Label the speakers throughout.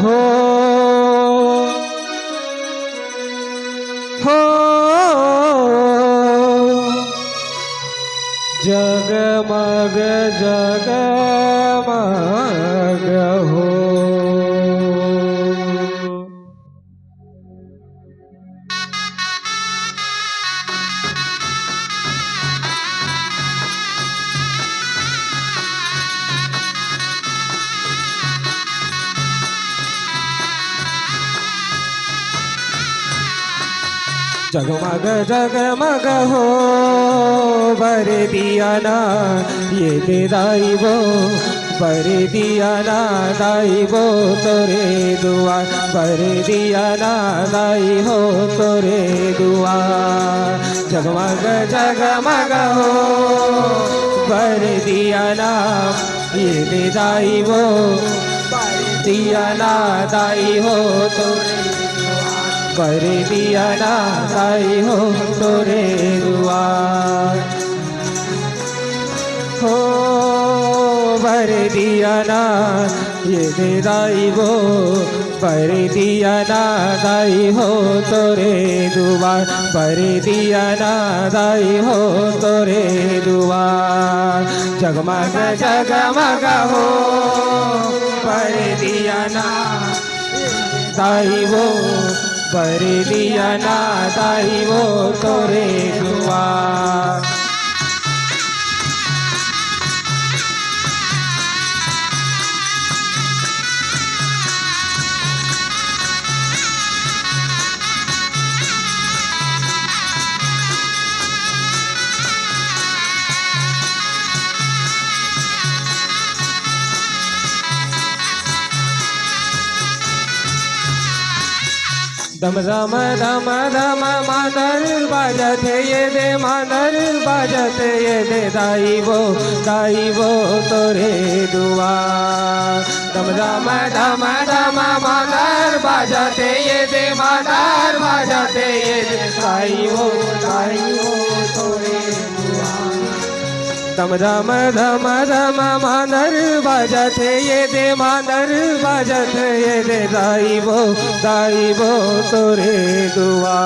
Speaker 1: हो हो जगमग जगमग हो। जगमग जगमग हो बर दिया ना ये दे दाई वो बर दिया ना दाई वो तोरे दुआ बर दिया ना दाई हो तोरे दुआ। जगमग जगमग हो बर दिया ना ये दे दाई वो बर दिया ना दाई हो तोरे पर दिया ना दाई हो तोरे दुआ हो भर दिया ना ये दे दाई वो पर दिया ना दाई हो तोरे दुआ पर दिया ना दाई हो तोरे दुआ। जगमग जगमग हो पर दिया ना दाई वो पर दिया ना दाई वो तोरे दुआ। दम दम दम दम मादर बाजत ये दे मादर बाजत ये दे दाई वो तोरे दुआ। दम दम दम दम मादर बाजत ये दे मादर बाजत ये दे दाई वो तोरे दुआ। दम दम दम दम मादर बाजत ये दे मादर बाजत ये दे दाई वो तोरे दुआ।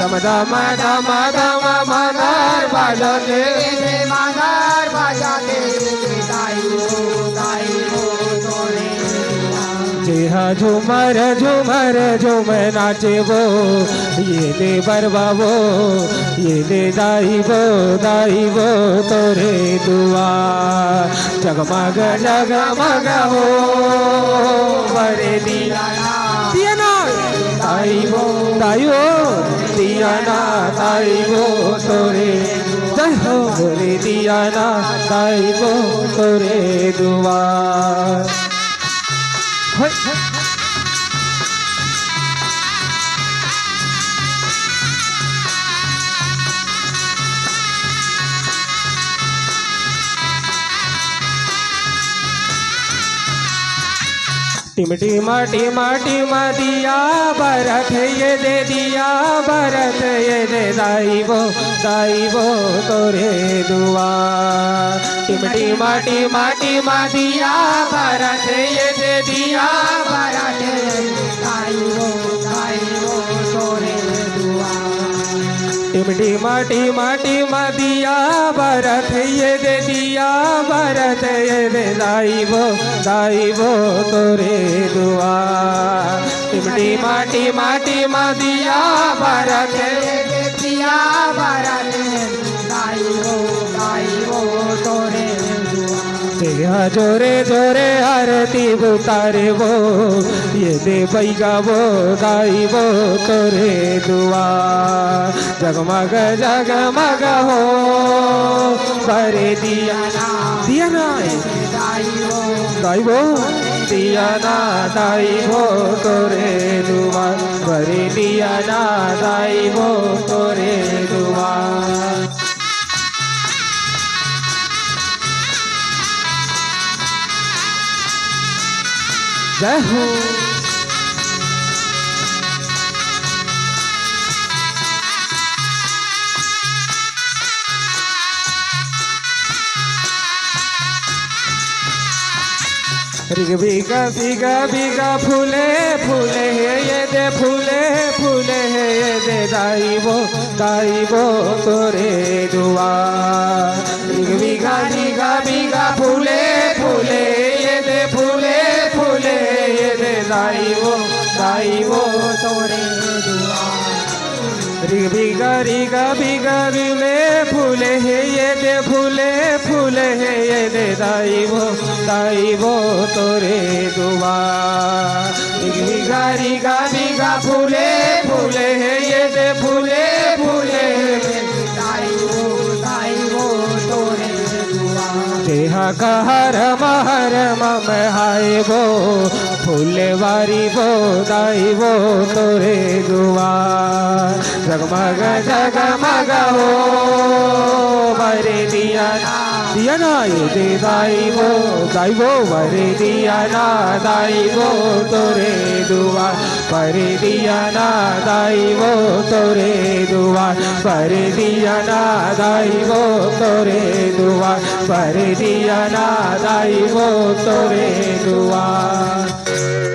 Speaker 1: दम दम दम दम मादर बाजत ये दे मादर बाजत ये दे दाई वो तोरे दुआ। जेहा झूमर झूमर झूमर नाचे वो ये दे बरबा वो ये दे दाई वो तोरे दुआ। जगमग जगमग हो बरे दिया ना दाई वो दिया ना दाई वो तोरे जय हो बरे दिया ना दाई वो तोरे दुआ। टिमटी माटी माटी मा दिया भरत ये दे दिया भरत ये दे दाई वो तोरे दुआ। टिमटी माटी माटी मा दिया भरत ये दे दिया भरत दाई वो तोरे दुआ। टिमटी माटी माटी मा दिया भरत ये दे दिया भरत ये दे दाई वो तोरे दुआ। टिमटी माटी माटी मा दिया भरत ये दे दिया भरत दाई वो तोरे दुआ। तेरा जोरे जोरे आरती उतारे वो ये दे बैगा वो दाई वो तोरे दुआ। जगमग जगमग हो करे दिया ना दाई वो दिया ना दाई वो तोरे दुआ करे दिया ना दाई वो तोरे दुआ। जय हो রিগ বিগা বিগা বিগা ফুলে ফুলে হে দে ফুলে ফুলে হে দে দাইব দাইব তোরে দুয়ার রিগ বিগা বিগা বিগা ফুলে ফুলে হে দে ফুলে ফুলে হে দে দাইব দাইব তোরে দুয়ার রিগ বিগা রিগা বিগা রিলে ফুলে হে দে ফুলে ফুলে হে দে দাইব দাইব তোরে দুয়ার রিগ বিগা রিগা বিগা ফুলে ফুলে হে দে ফুলে ফুলে দাইব দাইব তোরে দুয়ার দেহা কাহার মাহার মম হাইব ফুলে বারিব দাইব তোরে দুয়ার জগমগ জগমগ হো বরে দিয়া না দে দাইব দাইব বরে দিয়া না দাইব তোরে দুয়ার বরে দিয়া না দাইব তোরে দুয়ার বরে দিয়া না দাইব তোরে দুয়ার বরে দিয়া না দাইব তোরে দুয়ার